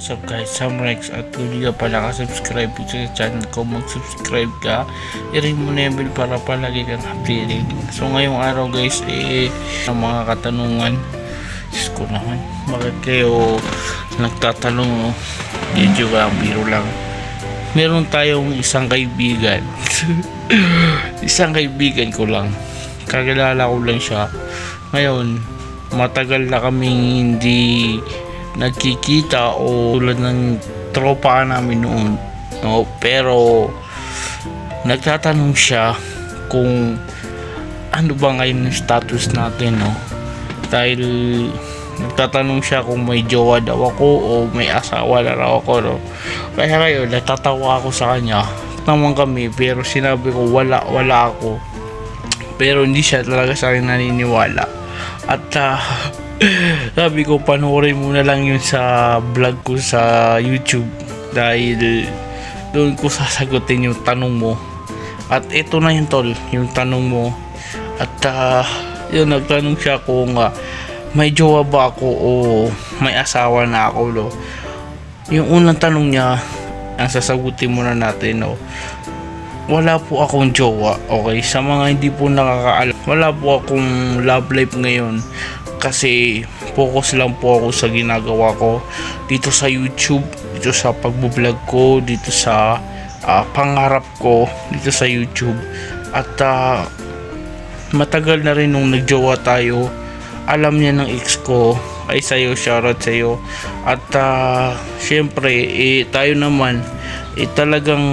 What's up guys, Samrex, at kung hindi ka pa nakasubscribe sa channel ko, mag-subscribe ka, i-ring mo na yung bell para palagi kang updated. So ngayong araw guys, ang mga katanungan, Diyos ko naman, bakit kayo nagtatanong, no? Medyo biro lang. Meron tayong isang kaibigan isang kaibigan ko lang, kakilala ko lang siya ngayon. Matagal na kaming hindi nagkikita o tulad ng tropa namin noon, no? Pero nagtatanong siya kung ano ba ngayon yung status natin, no? Dahil nagtatanong siya kung may jowa daw ako o may asawa na raw ako, no? Kaya ngayon natatawa ako sa kanya naman kami, pero sinabi ko wala ako, pero hindi siya talaga sa akin naniniwala. At sabi ko panoorin mo na lang yun sa vlog ko sa YouTube, dahil doon ko sasagutin yung tanong mo. At ito na yun tol, yung tanong mo. At yun, nagtanong siya kung may jowa ba ako o may asawa na ako, no? Yung unang tanong niya, ang sasagutin muna natin, no? Wala po akong jowa, okay? Sa mga hindi po nakakaalam, wala po akong love life ngayon, kasi focus lang po ako sa ginagawa ko dito sa YouTube, dito sa pagbo-vlog ko, dito sa pangarap ko dito sa YouTube. At matagal na rin nung nagjowa tayo, alam niya ng ex ko, ay sa'yo, shoutout sa'yo. At syempre tayo naman talagang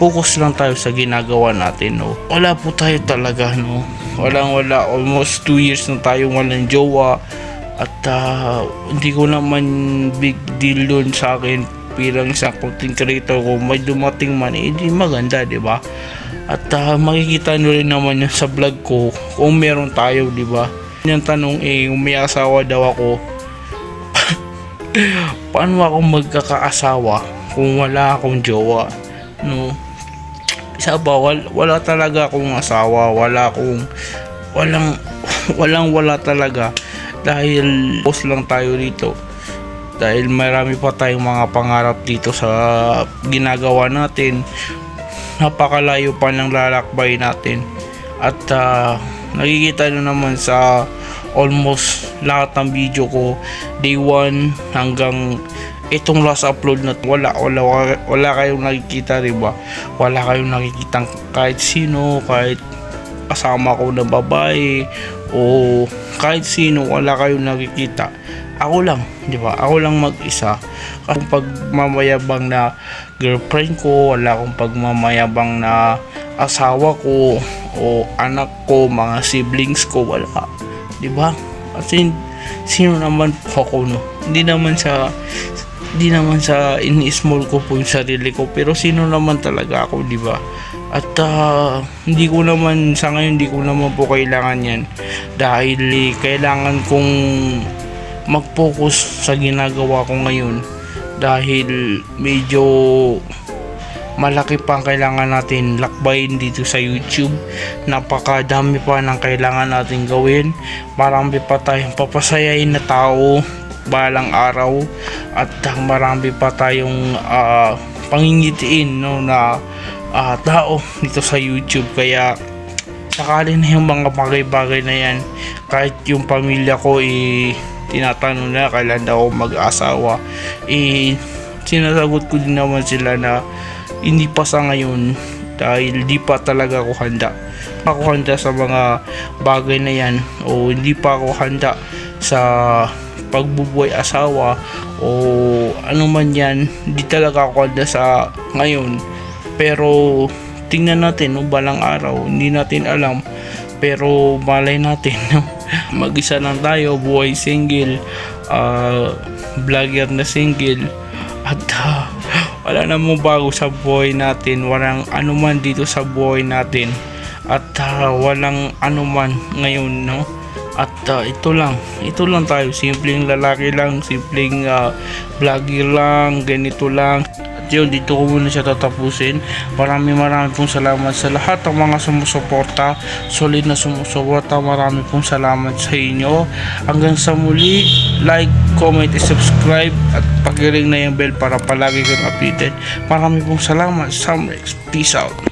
focus lang tayo sa ginagawa natin, no? Wala po tayo talaga, no? Wala, almost 2 years na tayong walang jowa. At hindi ko naman big deal dun sa akin bilang isang content creator. Kung may dumating man, di maganda, di ba? At makikita nyo rin naman yun sa vlog ko kung meron tayo, di ba? Yung tanong kung may asawa daw ako. Paano ako magkakaasawa kung wala akong jowa, no? Isa ba, wala talaga akong asawa, wala talaga, dahil post lang tayo dito, dahil marami pa tayong mga pangarap dito sa ginagawa natin. Napakalayo pa ng lalakbay natin. At nakikita nyo naman sa almost lahat ng video ko, day 1 hanggang itong last upload na wala kayong nakikita, diba? Wala kayong nakikitang kahit sino, kahit kasama ko na babae o kahit sino, wala kayong nakikita. Ako lang, diba? Ako lang mag-isa. Kung pagmamayabang na girlfriend ko, wala akong pagmamayabang na asawa ko o anak ko, mga siblings ko, wala, diba? Kasi sino naman po ako, no? Hindi naman sa ini-small ko po yung sarili ko, pero sino naman talaga ako, diba? At hindi ko naman sa ngayon, hindi ko naman po kailangan yan, dahil kailangan kong mag-focus sa ginagawa ko ngayon, dahil medyo malaki pa ang kailangan natin lakbayin dito sa YouTube. Napakadami pa ng kailangan natin gawin, marami pa tayong papasayain na tao balang araw, at marami pa tayong pangingitiin, no, na tao dito sa YouTube. Kaya sakali na yung mga bagay-bagay na yan, kahit yung pamilya ko tinatanong na kailan daw mag-asawa, sinasagot ko din naman sila na hindi pa sa ngayon, dahil di pa talaga ako handa sa mga bagay na yan, o hindi pa ako handa sa pagbubuhay asawa o ano man yan. Di talaga ako handa sa ngayon, pero tingnan natin, no, balang araw, hindi natin alam, pero malay natin, no? Mag-isa lang tayo, buhay single, vlogger na single, at wala namang bago sa buhay natin, walang anuman dito sa buhay natin, at walang anuman ngayon, no? At ito lang tayo, simpleng lalaki lang, simpleng vlogger lang, ganito lang. At yun, dito ko muna siya tatapusin. Maraming pong salamat sa lahat ng mga sumusuporta, solid na sumusuporta. Maraming pong salamat sa inyo. Hanggang sa muli, like, comment, subscribe at pag-ring na yung bell para palagi kang updated. Maraming pong salamat. Samrex, peace out.